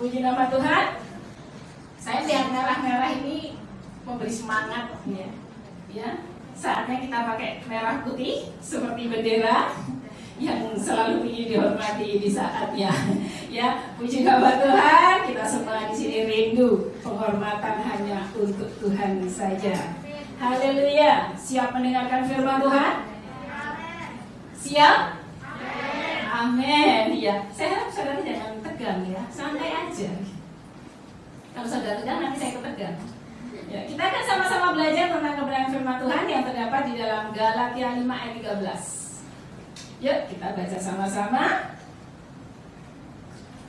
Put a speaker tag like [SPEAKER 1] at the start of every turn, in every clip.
[SPEAKER 1] Puji nama Tuhan. Saya lihat merah-merah ini memberi semangat ya. Ya, saatnya kita pakai merah putih seperti bendera yang selalu ingin dihormati di saatnya. Ya, puji nama Tuhan. Kita semua di sini rindu penghormatan hanya untuk Tuhan saja. Haleluya. Siap mendengarkan firman Tuhan? Siap? Amin. Ya, saya harap saudara jangan tegang ya, santai aja. Kalau saudara tegang nanti saya ketegang. Ya, kita akan sama-sama belajar tentang kebenaran firman Tuhan yang terdapat di dalam Galatia 5 ayat 13. Yuk, kita baca sama-sama.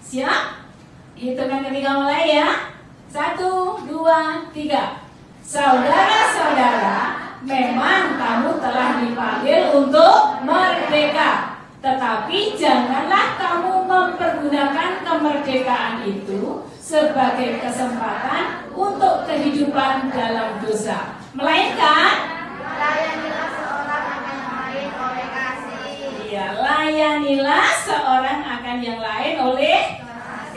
[SPEAKER 1] Siap? Hitungan ketiga mulai ya. 1, 2, 3. Saudara-saudara, memang kamu telah dipanggil untuk merdeka. Tetapi janganlah kamu mempergunakan kemerdekaan itu sebagai kesempatan untuk kehidupan dalam dosa, melainkan
[SPEAKER 2] layanilah seorang akan yang lain oleh kasih.
[SPEAKER 1] Iya, layanilah seorang akan yang lain oleh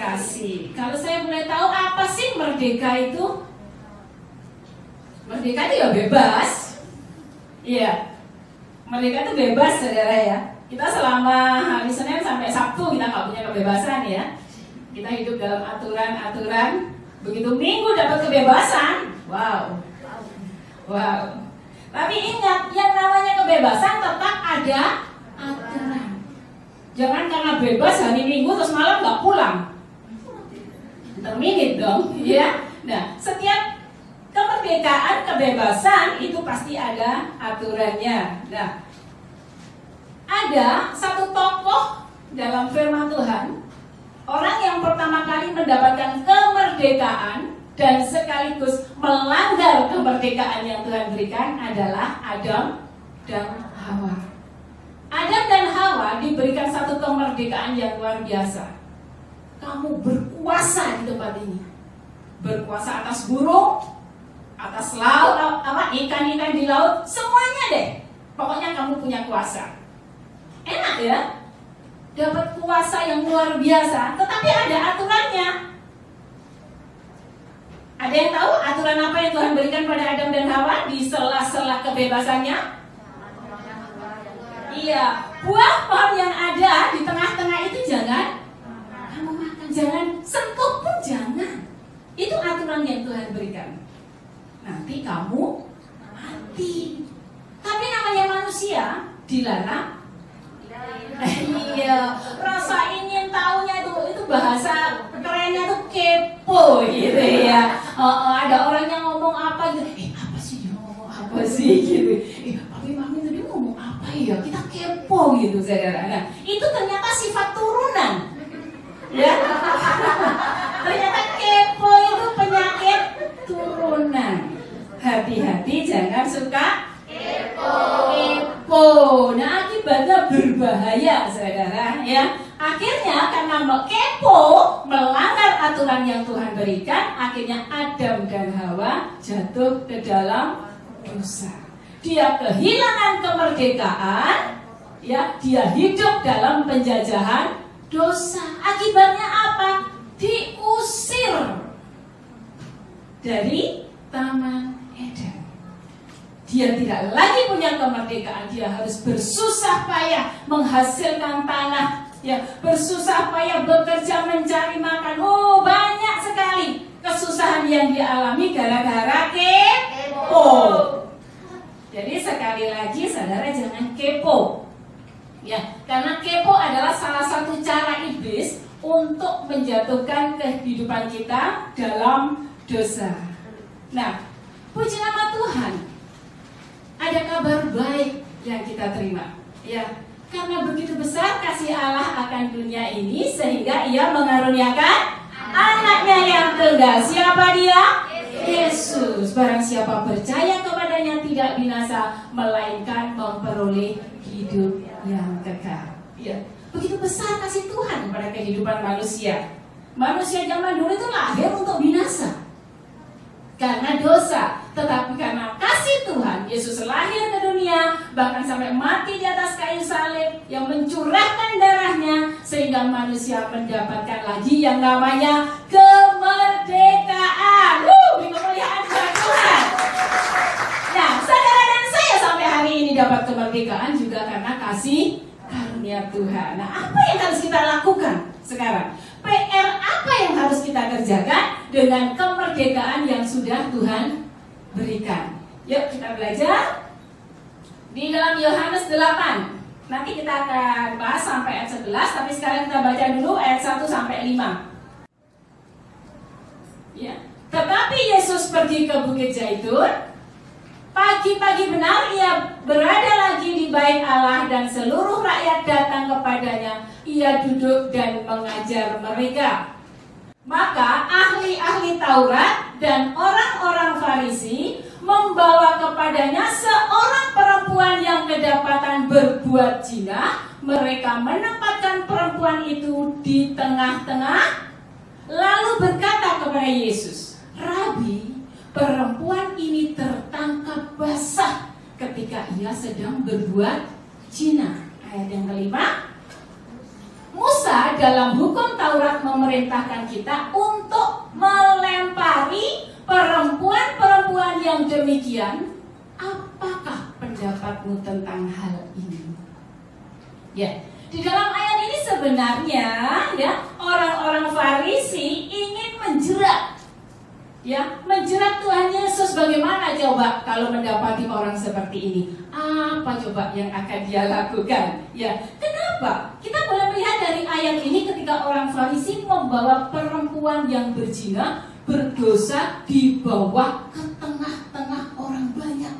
[SPEAKER 1] kasih. Kalau saya boleh tahu apa sih merdeka itu? Merdeka itu ya bebas. Iya, merdeka itu bebas saudara ya. Kita selama hari Senin sampai Sabtu kita nggak punya kebebasan ya. Kita hidup dalam aturan-aturan. Begitu Minggu dapat kebebasan, wow. Tapi ingat, yang namanya kebebasan tetap ada aturan. Jangan karena bebas hari Minggu terus malam nggak pulang. Terminit dong, ya. Nah, setiap kemerdekaan, kebebasan itu pasti ada aturannya. Nah, ada satu tokoh dalam firman Tuhan, orang yang pertama kali mendapatkan kemerdekaan dan sekaligus melanggar kemerdekaan yang Tuhan berikan adalah Adam dan Hawa. Adam dan Hawa diberikan satu kemerdekaan yang luar biasa. Kamu berkuasa di tempat ini. Berkuasa atas burung, atas laut, ikan-ikan di laut, semuanya deh. Pokoknya kamu punya kuasa. Enak ya, dapat kuasa yang luar biasa, tetapi ada aturannya. Ada yang tahu aturan apa yang Tuhan berikan pada Adam dan Hawa di sela-sela kebebasannya? Iya, buah pohon yang ada di tengah-tengah itu jangan kamu makan, jangan sentuh pun jangan. Itu aturan yang Tuhan berikan. Nanti kamu mati. Tapi namanya manusia dilarang. Iya, rasa ingin tahunya itu bahasa kerennya tuh kepo gitu ya. Ada orang yang ngomong apa gitu, apa sih dia ngomong apa sih gitu. Papi mami tadi ngomong apa ya? Kita kepo gitu saudara. Nah, itu ternyata sifat turunan. Ya. Ternyata kepo itu penyakit turunan. Hati-hati jangan suka kepo. Nah, akibatnya berbahaya saudara ya. Akhirnya karena kepo, melanggar aturan yang Tuhan berikan, akhirnya Adam dan Hawa jatuh ke dalam dosa. Dia kehilangan kemerdekaan, ya, dia hidup dalam penjajahan dosa. Akibatnya apa? Diusir dari Taman Eden. Dia tidak lagi punya kemerdekaan. Dia harus bersusah payah menghasilkan tanah, ya, bersusah payah bekerja mencari makan. Oh, banyak sekali kesusahan yang dialami gara-gara kepo. Jadi sekali lagi saudara jangan kepo. Ya, karena kepo adalah salah satu cara iblis untuk menjatuhkan kehidupan kita dalam dosa. Nah, puji nama Tuhan. Ada kabar baik yang kita terima, ya, karena begitu besar kasih Allah akan dunia ini sehingga Ia mengaruniakan anaknya yang tunggal. Siapa dia? Yesus. Barang siapa percaya kepadanya tidak binasa, melainkan memperoleh hidup yang kekal. Ya, begitu besar kasih Tuhan pada kehidupan manusia. Manusia zaman dulu itu lahir untuk binasa. karena dosa, tetapi karena kasih Tuhan, Yesus lahir ke dunia, bahkan sampai mati di atas kayu salib, yang mencurahkan darahnya, sehingga manusia mendapatkan lagi yang namanya kemerdekaan. Beri kemuliaan kepada Tuhan. Nah, saudara dan saya sampai hari ini dapat kemerdekaan juga karena kasih karunia Tuhan. Nah, apa yang harus kita lakukan sekarang? PR apa yang harus kita kerjakan dengan kemerdekaan yang sudah Tuhan berikan? Yuk kita belajar di dalam Yohanes 8. Nanti kita akan bahas sampai ayat 11, tapi sekarang kita baca dulu ayat 1 sampai 5. Ya. Tetapi Yesus pergi ke Bukit Zaitun. Pagi-pagi benar ia berada lagi di bait Allah dan seluruh rakyat datang kepadanya. Ia duduk dan mengajar mereka. Maka ahli-ahli Taurat dan orang-orang Farisi membawa kepadanya seorang perempuan yang kedapatan berbuat zina. Mereka menempatkan perempuan itu di tengah-tengah, lalu berkata kepada Yesus, "Rabi, perempuan ini tertangkap basah ketika ia sedang berbuat zina." Ayat yang kelima, Musa dalam hukum Taurat memerintahkan kita untuk melempari perempuan-perempuan yang demikian. Apakah pendapatmu tentang hal ini? Ya, di dalam ayat ini sebenarnya ya orang-orang Farisi ingin menjerat, ya, menjerat Tuhan Yesus. Bagaimana coba kalau mendapati orang seperti ini? Apa coba yang akan dia lakukan? Ya, kenapa? Kita boleh melihat dari ayat ini ketika orang Farisi membawa perempuan yang berzina, berdosa, dibawa ke tengah-tengah orang banyak.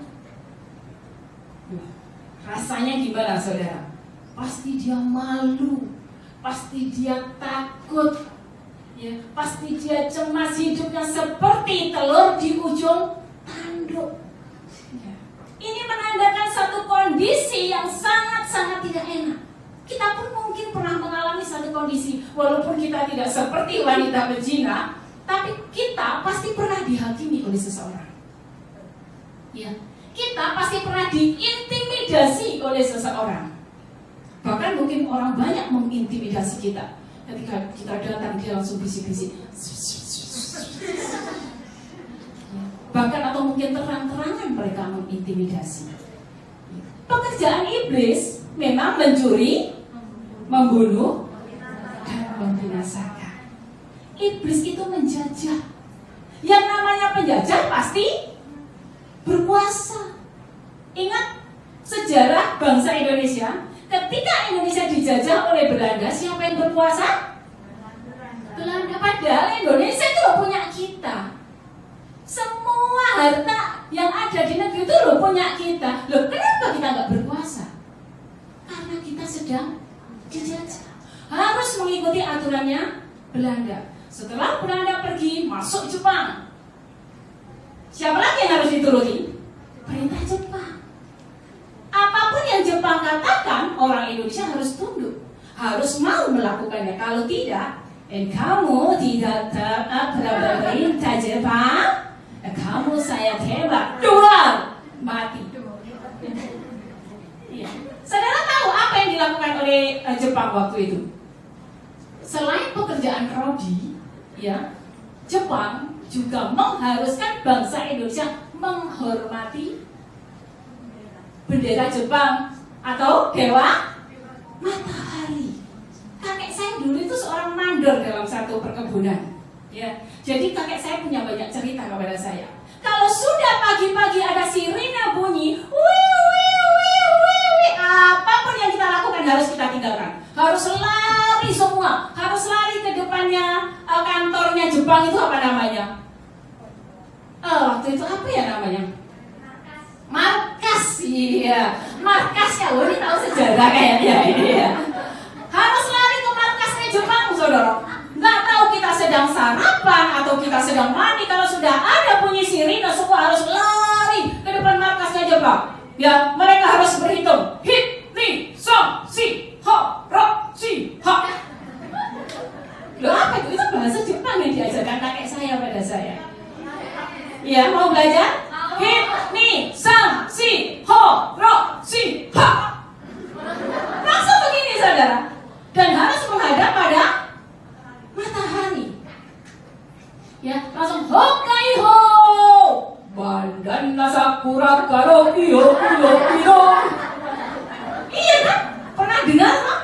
[SPEAKER 1] Rasanya gimana, saudara? Pasti dia malu, pasti dia takut. Ya, pasti dia cemas, hidupnya seperti telur di ujung tanduk. Ya. Ini menandakan satu kondisi yang sangat-sangat tidak enak. Kita pun mungkin pernah mengalami satu kondisi, walaupun kita tidak seperti wanita berzina, tapi kita pasti pernah dihakimi oleh seseorang. Ya, kita pasti pernah diintimidasi oleh seseorang. Bahkan mungkin orang banyak mengintimidasi kita. Ketika kita datang, dia langsung bisik-bisik. Bahkan atau mungkin terang-terangan mereka mengintimidasi. Pekerjaan iblis memang mencuri, membunuh, dan membinasakan. Iblis itu menjajah. Yang namanya penjajah pasti berkuasa. Ingat sejarah bangsa Indonesia. Ketika Indonesia dijajah oleh Belanda, siapa yang berkuasa? Belanda. Padahal Indonesia itu loh punya kita. Semua harta yang ada di negeri itu loh punya kita. Loh, kenapa kita nggak berkuasa? Karena kita sedang dijajah. Harus mengikuti aturannya Belanda. Setelah Belanda pergi, masuk Jepang. Siapa lagi yang harus dituruti? Perintah Jepang. Apapun yang Jepang katakan, orang Indonesia harus tunduk, harus mau melakukannya. Kalau tidak, kamu tidak taat pada perintah Jepang, kamu saya tembak, dual, mati. Ya. Saudara tahu apa yang dilakukan oleh Jepang waktu itu? Selain pekerjaan rodi, ya, Jepang juga mengharuskan bangsa Indonesia menghormati bendera Jepang atau dewa matahari. Kakek saya dulu itu seorang mandor dalam satu perkebunan. Ya, jadi kakek saya punya banyak cerita kepada saya. Kalau sudah pagi-pagi ada sirine bunyi, apapun yang kita lakukan harus kita tinggalkan. Harus lari semua, harus lari ke depannya kantornya Jepang itu apa namanya? Waktu itu apa ya namanya? Markas, iya, markasnya. Ini tahu sejarah kayaknya ini ya. Harus lari ke markasnya Jepang, saudara. Nggak tahu kita sedang sarapan atau kita sedang mandi, kalau sudah ada bunyi sirine, semua harus lari ke depan markasnya Jepang. Ya, mereka harus berhitung. Hit, ni, song, si, ho, ro, si, ho. Loh, apa itu? Itu bahasa Jepang yang diajarkan kakek saya pada saya. Ya, mau belajar? Hit, ni, sang, si, ho, ro, si, ha. Langsung begini saudara. Dan harus menghadap pada matahari. Ya, langsung hokai ho. Bandan nasakura karo iyo iyo iyo. Iya kan? Pernah dengar kan?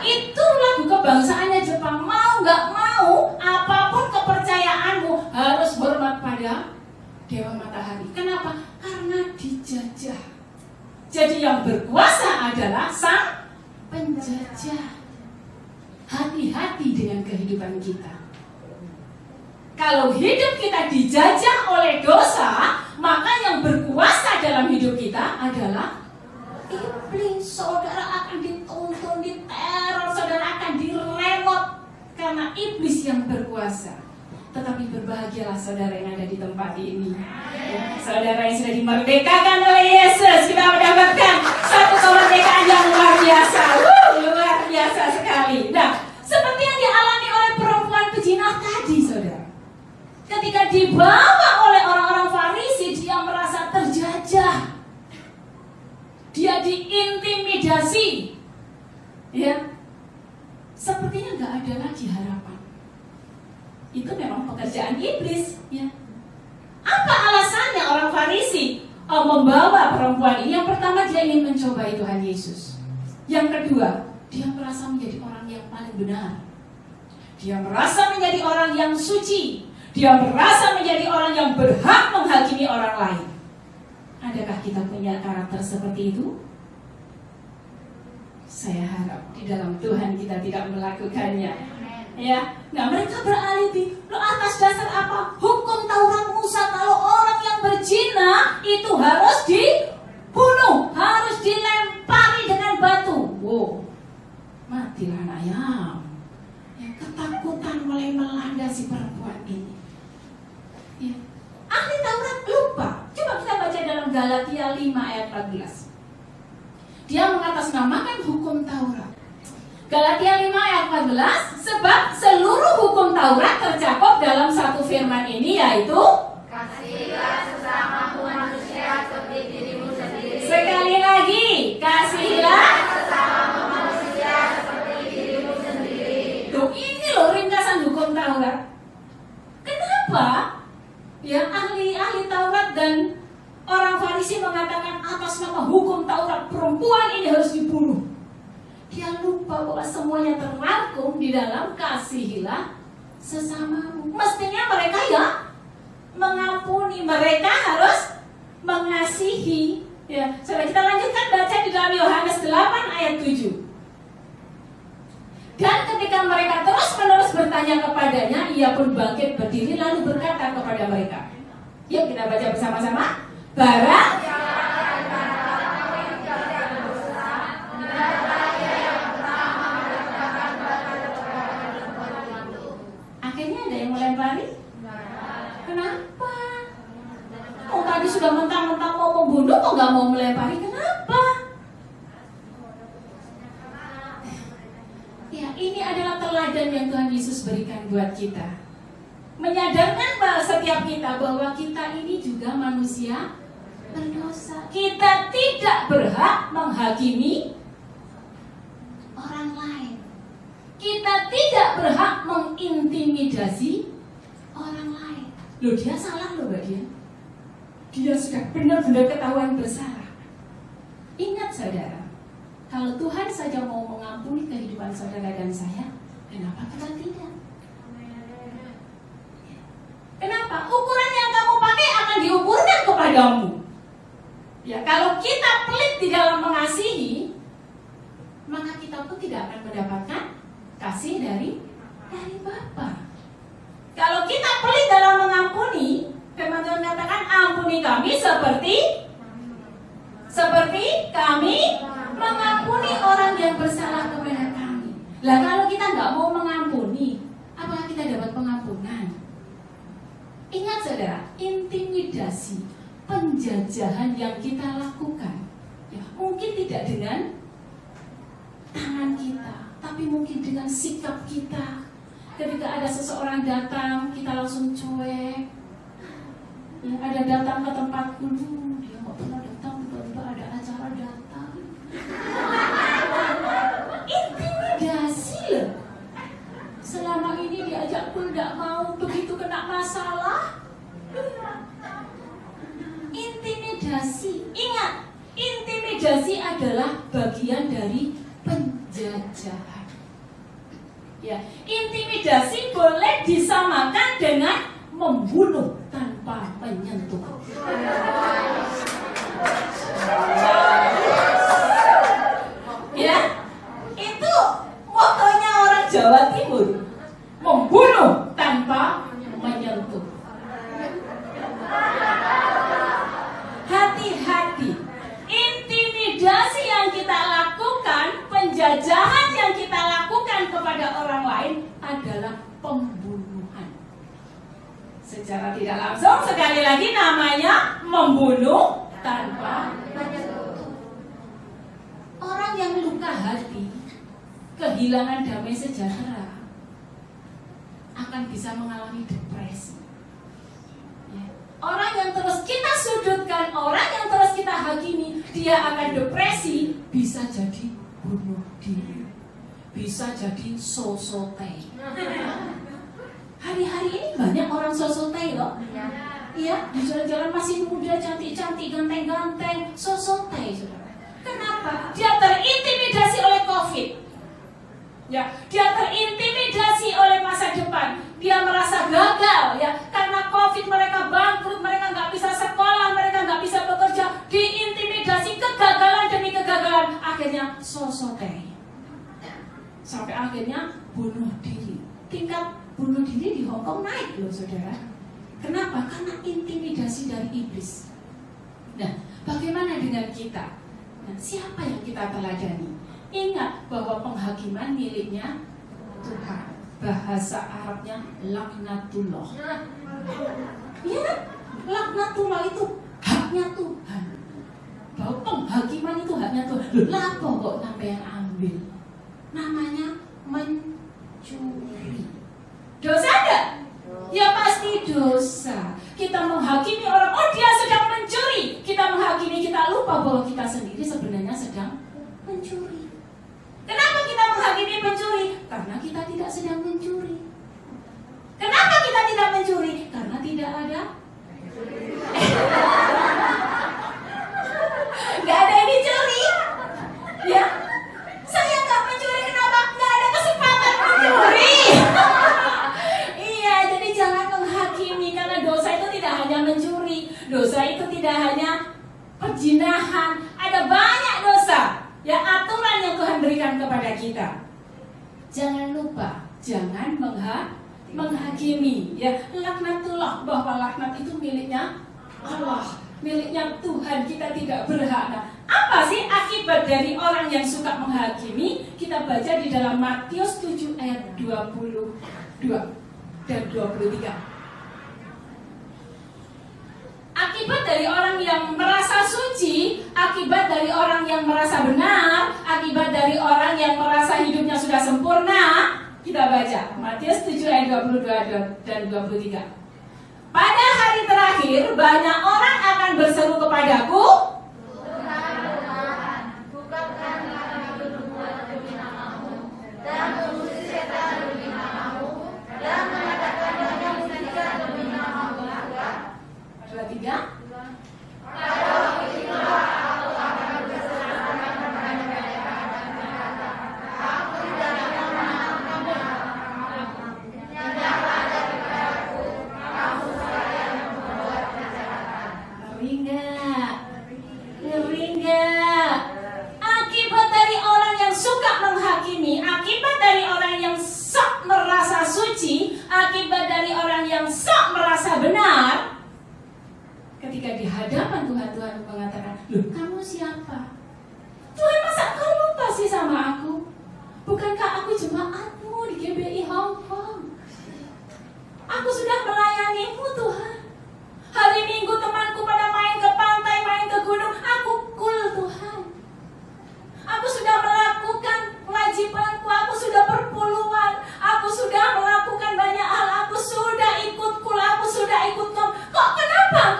[SPEAKER 1] Itu lagu kebangsaannya Jepang. Mau nggak mau, apapun kepercayaanmu harus hormat pada Dewa Matahari. Kenapa? Karena dijajah. Jadi yang berkuasa adalah sang penjajah. Hati-hati dengan kehidupan kita. Kalau hidup kita dijajah oleh dosa, maka yang berkuasa dalam hidup kita adalah iblis. Saudara akan dituntun, diteror, saudara akan diremot karena iblis yang berkuasa. Tetapi berbahagialah saudara yang ada di tempat ini. Saudara yang sudah dimerdekakan oleh Yesus. Kita mendapatkan satu kemerdekaan yang luar biasa. Luar biasa sekali. Nah, seperti yang dialami oleh perempuan pejinah tadi, saudara. Ketika dibawa oleh orang-orang Farisi, dia merasa terjajah. Dia diintimidasi. Ya. Sepertinya nggak ada lagi harapan. Itu memang pekerjaan iblis, ya. Apa alasannya orang Farisi membawa perempuan ini? Yang pertama, dia ingin mencobai Tuhan Yesus. Yang kedua, dia merasa menjadi orang yang paling benar. Dia merasa menjadi orang yang suci. Dia merasa menjadi orang yang berhak menghakimi orang lain. Adakah kita punya karakter seperti itu? Saya harap di dalam Tuhan kita tidak melakukannya. Ya, nah mereka beralibi, lo atas dasar apa? Hukum Taurat Musa kalau orang yang berzina itu harus dibunuh, harus dilempari dengan batu. Wow, matilah anak ayam. Ya, ketakutan mulai melanda si perempuan ini. Ya. Ahli Taurat lupa. Coba kita baca dalam Galatia 5 ayat 14. Dia mengatasnamakan hukum Taurat. Galatia 5 ayat 14, sebab seluruh hukum Taurat tercakup dalam satu firman ini, yaitu
[SPEAKER 2] Kasihilah sesamamu manusia seperti dirimu sendiri.
[SPEAKER 1] sekali lagi, kasihilah
[SPEAKER 2] Sesamamu manusia seperti dirimu sendiri.
[SPEAKER 1] Tuh, ini loh ringkasan hukum Taurat. Kenapa? Ya, ahli Taurat dan orang Farisi mengatakan atas nama hukum Taurat perempuan ini harus dibunuh. Dia lupa bahwa semuanya terangkum di dalam kasihilah sesamamu. Mestinya mereka ya mengampuni, mereka harus mengasihi. Ya, sudah kita lanjutkan baca di dalam Yohanes 8 ayat 7. Dan ketika mereka terus-menerus bertanya kepadanya, ia pun bangkit berdiri lalu berkata kepada mereka. Yuk kita baca bersama-sama. Barang akhirnya ada yang melempari. Kenapa? Oh, tadi sudah mentang-mentang mau membunuh, kok nggak mau melempari? Kenapa? Ya, ini adalah teladan yang Tuhan Yesus berikan buat kita. Menyadarkan bahwa setiap kita bahwa kita ini juga manusia berdosa. Kita tidak berhak menghakimi orang lain. Kita tidak berhak mengintimidasi orang lain. Loh, dia salah loh Mbak Dian. Dia sudah benar-benar ketahuan bersalah. Ingat saudara, kalau Tuhan saja mau mengampuni kehidupan saudara dan saya, kenapa kita tidak? Kenapa? Ukuran yang kamu pakai akan diukurkan kepadamu. Ya, kalau kita pelit di dalam mengasihi, maka kita pun tidak akan mendapatkan kasih dari Bapa. Kalau kita pelit dalam mengampuni, firman Tuhan katakan ampuni kami seperti kami mengampuni orang yang bersalah kepada kami. Lah kalau kita nggak mau mengampuni, apakah kita dapat pengampunan? Ingat saudara, intimidasi, penjajahan yang kita lakukan, ya, mungkin tidak dengan tangan kita, tapi mungkin dengan sikap kita. Ketika ada seseorang datang, kita langsung cuek. yang ada datang ke tempatku, dia nggak pernah datang, tiba-tiba ada acara datang. Intimidasi loh. Selama ini diajak pun nggak mau, begitu kena masalah. Intimidasi. Ingat, intimidasi adalah bagian dari penjajahan. Ya, intimidasi boleh disamakan dengan membunuh tanpa menyentuh. Ya, itu motonya orang Jawa Timur. Membunuh tanpa menyentuh. Hati-hati. Intimidasi yang kita lakukan, penjajahan yang kita lakukan kepada orang lain adalah pembunuhan. Secara tidak langsung, sekali lagi namanya membunuh tanpa menyentuh. Orang yang luka hati, kehilangan damai sejahtera, akan bisa mengalami depresi. Orang yang terus kita sudutkan, orang yang terus kita hakimi, dia akan depresi, bisa jadi bunuh diri, bisa jadi sosotei. Hari-hari ini banyak orang sosotei loh. Iya, di jalan-jalan masih muda, cantik-cantik, ganteng-ganteng, sosotei, saudara. Kenapa? Dia terintimidasi oleh COVID. Ya, dia terintimidasi oleh masa depan. Dia merasa gagal, ya, karena COVID mereka bangkrut, mereka nggak bisa sekolah, mereka nggak bisa bekerja, diintimidasi kegagalan demi kegagalan, akhirnya sosotei, sampai akhirnya bunuh diri. Tingkat bunuh diri di Hongkong naik loh, saudara. Kenapa? Karena intimidasi dari iblis. Nah, bagaimana dengan kita? Nah, siapa yang kita teladani? Ingat bahwa penghakiman miliknya Tuhan. Bahasa Arabnya laknatullah. Ya, laknatullah itu haknya Tuhan. Bahwa penghakiman itu haknya Tuhan. Lah kok sampai yang ambil? Namanya mencuri. Dosa enggak? Ya pasti dosa. Kita menghakimi orang, oh dia sedang mencuri. Kita menghakimi, kita lupa bahwa kita sendiri sebenarnya sedang mencuri. Kenapa kita menghakimi pencuri? Karena kita tidak sedang mencuri. Kenapa kita tidak mencuri? Karena tidak ada. Gak ada yang dicuri. Ya, saya nggak mencuri. Kenapa? Nggak ada kesempatan mencuri. Iya, jadi jangan menghakimi, karena dosa itu tidak hanya mencuri. Dosa itu tidak hanya perzinahan. Ada banyak dosa. Ya, aturan yang Tuhan berikan kepada kita. Jangan lupa, jangan menghakimi. Ya, laknatullah, bahwa laknat itu miliknya Allah, miliknya Tuhan. Kita tidak berhak. Nah, apa sih akibat dari orang yang suka menghakimi? Kita baca di dalam Matius 7 ayat 22 dan 23. Akibat dari orang yang merasa suci, akibat dari orang yang merasa benar, akibat dari orang yang merasa hidupnya sudah sempurna, kita baca Matius 7 ayat 22 dan 23. Pada hari terakhir, banyak orang akan berseru kepadaku,
[SPEAKER 2] Tuhan, bukankah kami berbuat demi nama-Mu dan mengusir setan demi nama-Mu dan mengadakan banyak mujizat demi nama-Mu juga.
[SPEAKER 1] 23.
[SPEAKER 2] Pada waktu itulah aku akan berseru-serukan kepada mereka dan berkata, aku tidak akan menangkap kamu. Nyatakan daripadaku, kamu sekalian yang membuat kejahatan.
[SPEAKER 1] Ngeri nggak? Ngeri nggak? Akibat dari orang yang suka menghakimi, akibat dari orang yang sok merasa suci, akibat dari orang yang sok merasa benar, ketika di hadapan Tuhan, Tuhan mengatakan, loh kamu siapa? Tuhan, masa kau lupa sih sama aku? Bukankah aku jemaatmu di GBI Hong Kong? Aku sudah melayanimu Tuhan. Hari Minggu temanku pada main ke pantai, main ke gunung, aku cool Tuhan. Aku sudah melakukan kewajibanku, aku sudah berpuluhan, aku sudah melakukan banyak hal, aku sudah ikut cool, aku sudah ikut kom. Kok kenapa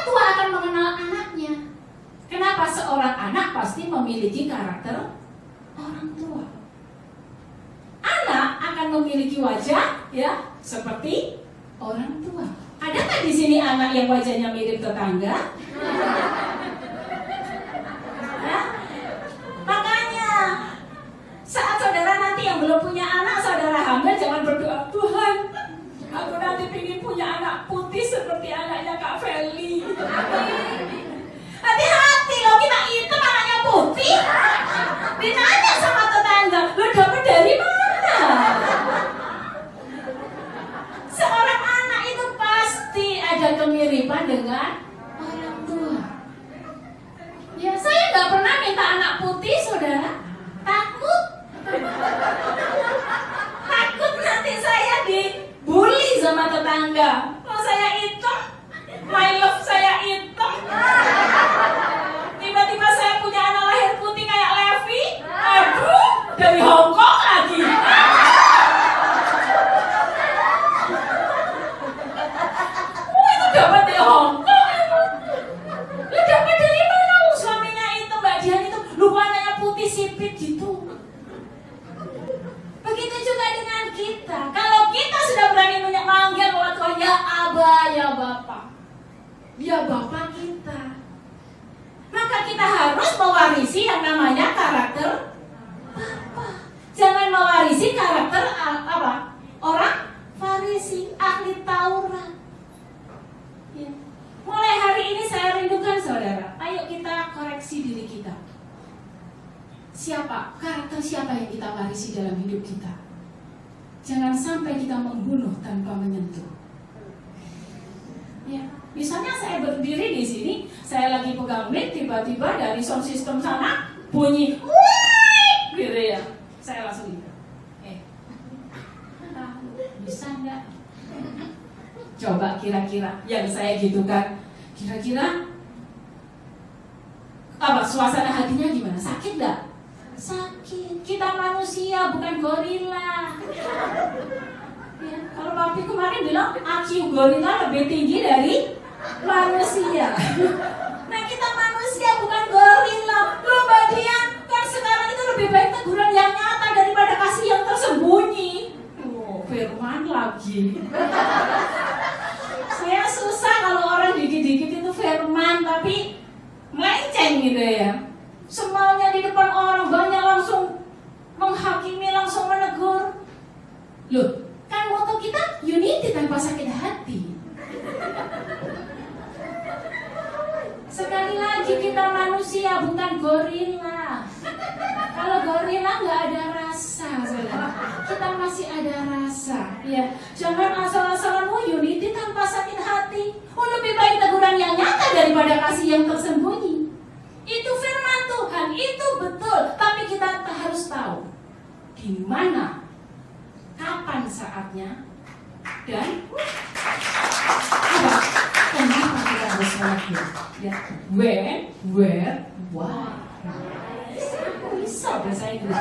[SPEAKER 1] orang tua akan mengenal anaknya. Kenapa? Seorang anak pasti memiliki karakter orang tua. Anak akan memiliki wajah ya seperti orang tua. Ada nggak di sini anak yang wajahnya mirip tetangga? Nah, makanya saat saudara nanti yang belum punya anak, saudara hamil, jangan berdoa, Tuhan, aku nanti ingin punya anak putih seperti anaknya Kak Feli. Hati-hati loh, kita hitam anaknya putih. Ditanya sama tetangga, lo dapat dari mana? Seorang anak itu pasti ada kemiripan dengan orang tua. Ya, saya nggak pernah minta anak putih, saudara. Takut. Takut nanti saya dibully sama tetangga. Kalau saya hitam, my love saya hitam. Tiba-tiba saya punya anak lahir putih kayak Levi. Aduh, dari Hong Kong lagi. Itu dapat dari Hong Kong. Lu dapat dari mana? Suaminya itu, Mbak Dian itu, lupanya putih sipit gitu. Begitu juga dengan kita. Kalau kita sudah berani memanggil orang tua, ya Abah, ya Bapak, ya Bapak kita, maka kita harus mewarisi yang namanya karakter Bapak. Jangan mewarisi karakter apa? Orang Farisi, ahli Taurat. Ya. Mulai hari ini saya rindukan saudara, ayo kita koreksi diri kita. Karakter siapa yang kita warisi dalam hidup kita? Jangan sampai kita membunuh tanpa menyentuh. Ya, misalnya saya berdiri di sini, saya lagi pegang mic, tiba-tiba dari sound system sana bunyi, wuih, gitu ya. Saya langsung gitu. Bisa nggak? Coba kira-kira yang saya gitukan, kira-kira apa suasana hatinya gimana? Sakit nggak? Sakit. Kita manusia bukan gorila. Ya, kalau papi kemarin bilang IQ gorila lebih tinggi dari manusia. Nah, kita manusia bukan gorila. Loh Mbak Dian, kan sekarang itu lebih baik teguran yang nyata daripada kasih yang tersembunyi. Oh, firman lagi. Saya susah kalau orang dikit-dikit itu firman, tapi melenceng gitu ya. Semaunya di depan orang banyak langsung menghakimi, langsung menegur. Loh, kan moto kita unity tanpa sakit hati. Sekali lagi kita manusia bukan gorila. Kalau gorila nggak ada rasa, saudara. Kita masih ada rasa. Ya, jangan asal-asalan unity tanpa sakit hati. Lebih baik teguran yang nyata daripada kasih yang tersembunyi. Itu firman Tuhan, itu betul. Tapi kita harus tahu di mana, kapan saatnya, dan kenapa kita harus melakukan. Ya, when, where, why. Bisa bahasa Inggris.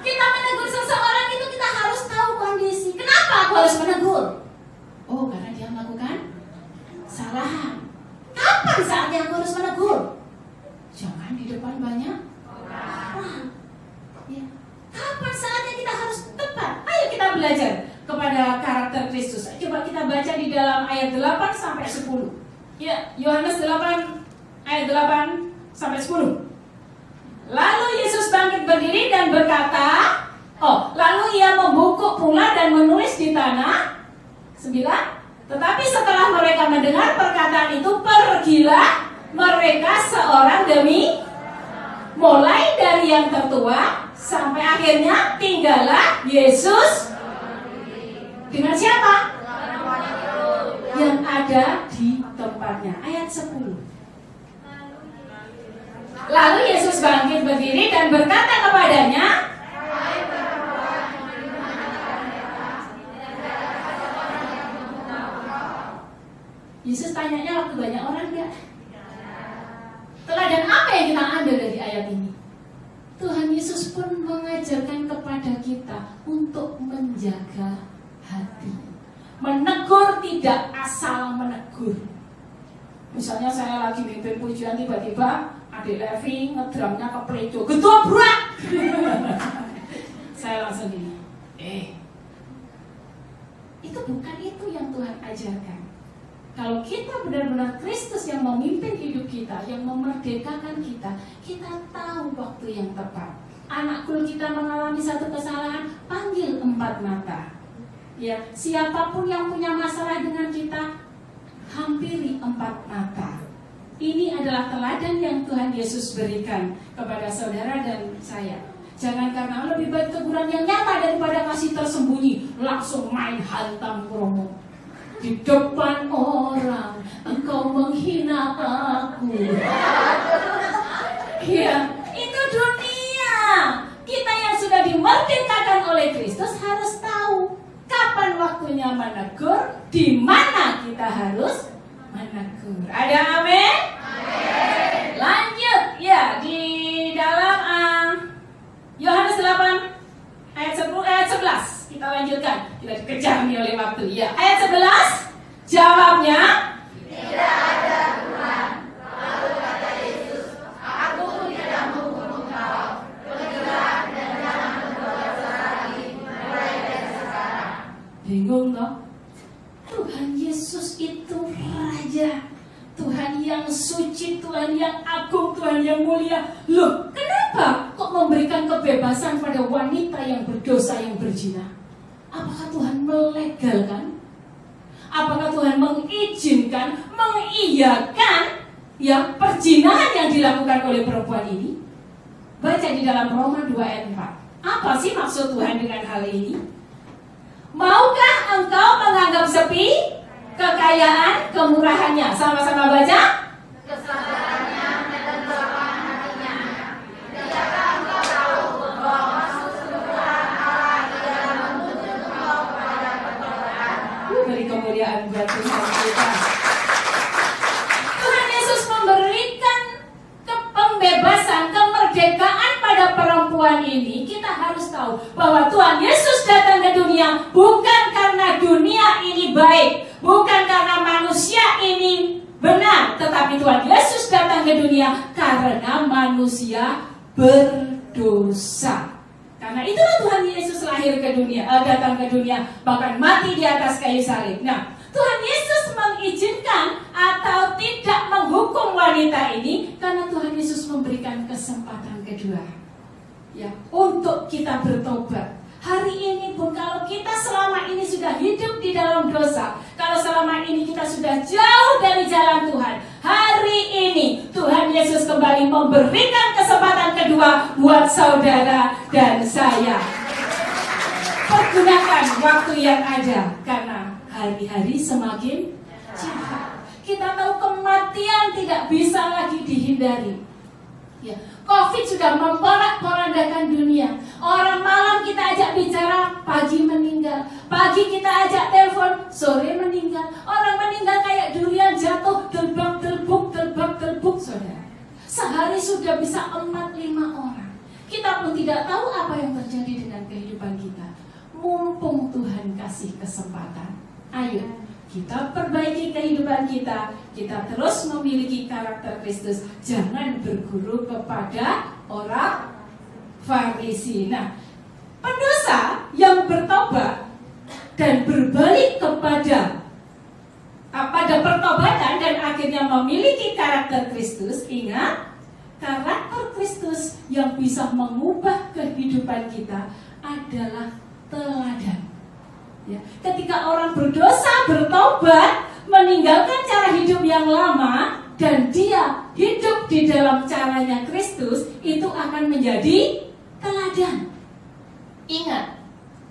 [SPEAKER 1] Kita menegur seseorang itu kita harus tahu kondisi. Kenapa aku harus menegur? Oh, karena dia melakukan kesalahan. Kapan saatnya aku harus menegur? Jangan di depan banyak orang. Ya. Kapan saatnya kita harus tepat? Ayo kita belajar kepada karakter Kristus. Coba kita baca di dalam ayat 8 sampai 10. Ya, Yohanes 8 ayat 8 sampai 10. Lalu Yesus bangkit berdiri dan berkata, lalu ia membungkuk pula dan menulis di tanah. 9. Tetapi setelah mereka mendengar perkataan itu, pergilah mereka seorang demi, mulai dari yang tertua sampai akhirnya tinggallah Yesus dengan siapa? Yang ada di tempatnya. Ayat 10. Lalu Yesus bangkit berdiri dan berkata kepadanya, Yesus tanyanya waktu banyak orang enggak? Teladan apa yang kita ambil dari ayat ini? Tuhan Yesus pun mengajarkan kepada kita untuk menjaga hati, Menegur tidak asal menegur. Misalnya saya lagi mimpin pujian, tiba-tiba adik Levi ngedrumnya kepleco, gedobrak. Saya langsung gini, itu bukan itu yang Tuhan ajarkan. Kalau kita benar-benar Kristus yang memimpin hidup kita, yang memerdekakan kita, kita tahu waktu yang tepat. Anak kul kita mengalami satu kesalahan, panggil 4 mata. Ya, siapapun yang punya masalah dengan kita, hampiri 4 mata. Ini adalah teladan yang Tuhan Yesus berikan kepada saudara dan saya. Jangan karena lebih baik teguran yang nyata daripada kasih tersembunyi, langsung main hantam kromo. Di depan orang engkau menghina aku. Ya, itu dunia. Kita yang sudah dimerdekakan oleh Kristus harus tahu kapan waktunya menegur, di mana kita harus menegur. Ada amin? Amin. Lanjut ya di dalam Yohanes 8 ayat 10 ayat 11. Kita lanjutkan. Kita dikejar nih oleh waktu. Ya, ayat 11 jawabnya
[SPEAKER 2] tidak ada Tuhan. Lalu kata Yesus, aku tidak menghukum kau. Pergilah dan jangan berdosa lagi mulai dari sekarang.
[SPEAKER 1] bingung toh? Tuhan Yesus itu Raja, Tuhan yang suci, Tuhan yang agung, Tuhan yang mulia. Loh, kenapa kok memberikan kebebasan pada wanita yang berdosa, yang berzina? Apakah Tuhan melegalkan? Apakah Tuhan mengizinkan, mengiyakan ya perzinahan yang dilakukan oleh perempuan ini? Baca di dalam Roma 2 ayat 4. Apa sih maksud Tuhan dengan hal ini? Maukah engkau menganggap sepi kekayaan, kemurahannya? Sama-sama baca.
[SPEAKER 2] Kesabarannya dan kelapangan hatinya. Tidakkah engkau tahu bahwa maksud kemurahan Allah ialah menuntut engkau kepada pertobatan?
[SPEAKER 1] Beri kemuliaan buat Tuhan kita. Tuhan Yesus memberikan pembebasan, kemerdekaan pada perempuan ini. Kita harus tahu bahwa Tuhan Yesus datang ke dunia bukan karena dunia ini baik, bukan karena manusia ini benar, tetapi Tuhan Yesus datang ke dunia karena manusia berdosa. Karena itulah Tuhan Yesus lahir ke dunia, datang ke dunia, bahkan mati di atas kayu salib. Nah, Tuhan Yesus mengizinkan atau tidak menghukum wanita ini karena Tuhan Yesus memberikan kesempatan kedua, ya, untuk kita bertobat. Hari ini pun kalau kita selama ini sudah hidup di dalam dosa, kalau selama ini kita sudah jauh dari jalan Tuhan, hari ini Tuhan Yesus kembali memberikan kesempatan kedua buat saudara dan saya. Pergunakan waktu yang ada, karena hari-hari semakin jahat. Kita tahu kematian tidak bisa lagi dihindari. Ya, Covid sudah memporak-porandakan dunia. Orang malam kita ajak bicara, pagi meninggal. Pagi kita ajak telepon, sore meninggal. Orang meninggal kayak durian jatuh, terbang-terbuk, saudara. Sehari sudah bisa 4-5 orang. Kita pun tidak tahu apa yang terjadi dengan kehidupan kita. Mumpung Tuhan kasih kesempatan, ayo kita perbaiki kehidupan kita. Kita terus memiliki karakter Kristus. Jangan berguru kepada orang Farisi. Nah, pendosa yang bertobat dan berbalik kepada pada pertobatan dan akhirnya memiliki karakter Kristus. Ingat, karakter Kristus yang bisa mengubah kehidupan kita adalah teladan. Ya. Ketika orang berdosa, bertobat, meninggalkan cara hidup yang lama, dan dia hidup di dalam caranya Kristus, itu akan menjadi teladan. Ingat,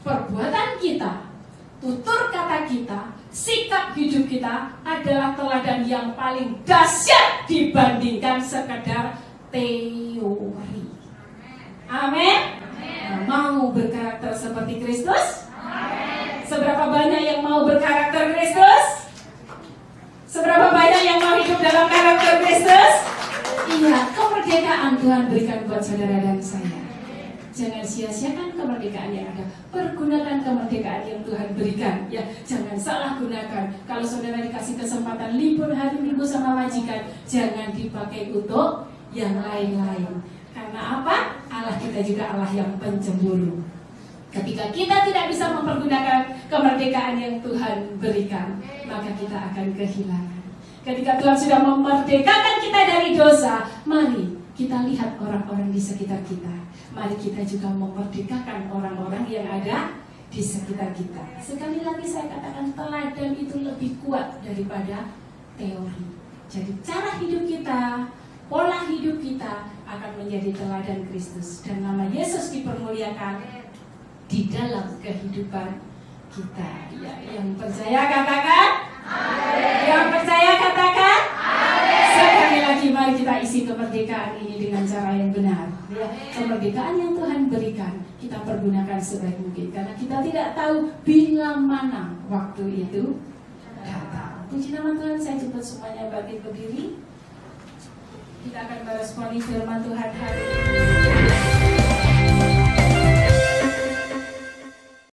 [SPEAKER 1] perbuatan kita, tutur kata kita, sikap hidup kita adalah teladan yang paling dahsyat dibandingkan sekedar teori. Amin. Mau berkarakter seperti Kristus? Amin. Seberapa banyak yang mau berkarakter Kristus? Seberapa banyak yang mau hidup dalam karakter Kristus? Iya, kemerdekaan Tuhan berikan buat saudara dan saya. Jangan sia-siakan kemerdekaan yang ada. Pergunakan kemerdekaan yang Tuhan berikan. Ya, jangan salah gunakan. Kalau saudara dikasih kesempatan libur hari Minggu sama majikan, jangan dipakai untuk yang lain-lain. Karena apa? Allah kita juga Allah yang pencemburu. Ketika kita tidak bisa mempergunakan kemerdekaan yang Tuhan berikan, maka kita akan kehilangan. Ketika Tuhan sudah memerdekakan kita dari dosa, mari kita lihat orang-orang di sekitar kita. Mari kita juga memerdekakan orang-orang yang ada di sekitar kita. Sekali lagi saya katakan, teladan itu lebih kuat daripada teori. Jadi cara hidup kita, pola hidup kita akan menjadi teladan Kristus. Dan nama Yesus dipermuliakan di dalam kehidupan kita. Ya, yang percaya katakan amin. Yang percaya katakan amin. Sekali lagi mari kita isi kemerdekaan ini dengan cara yang benar. Ya, kemerdekaan yang Tuhan berikan kita pergunakan sebaik mungkin, karena kita tidak tahu bila mana waktu itu datang. Puji nama Tuhan. Saya jemput semuanya bangkit berdiri. Kita akan meresponi firman Tuhan hari ini.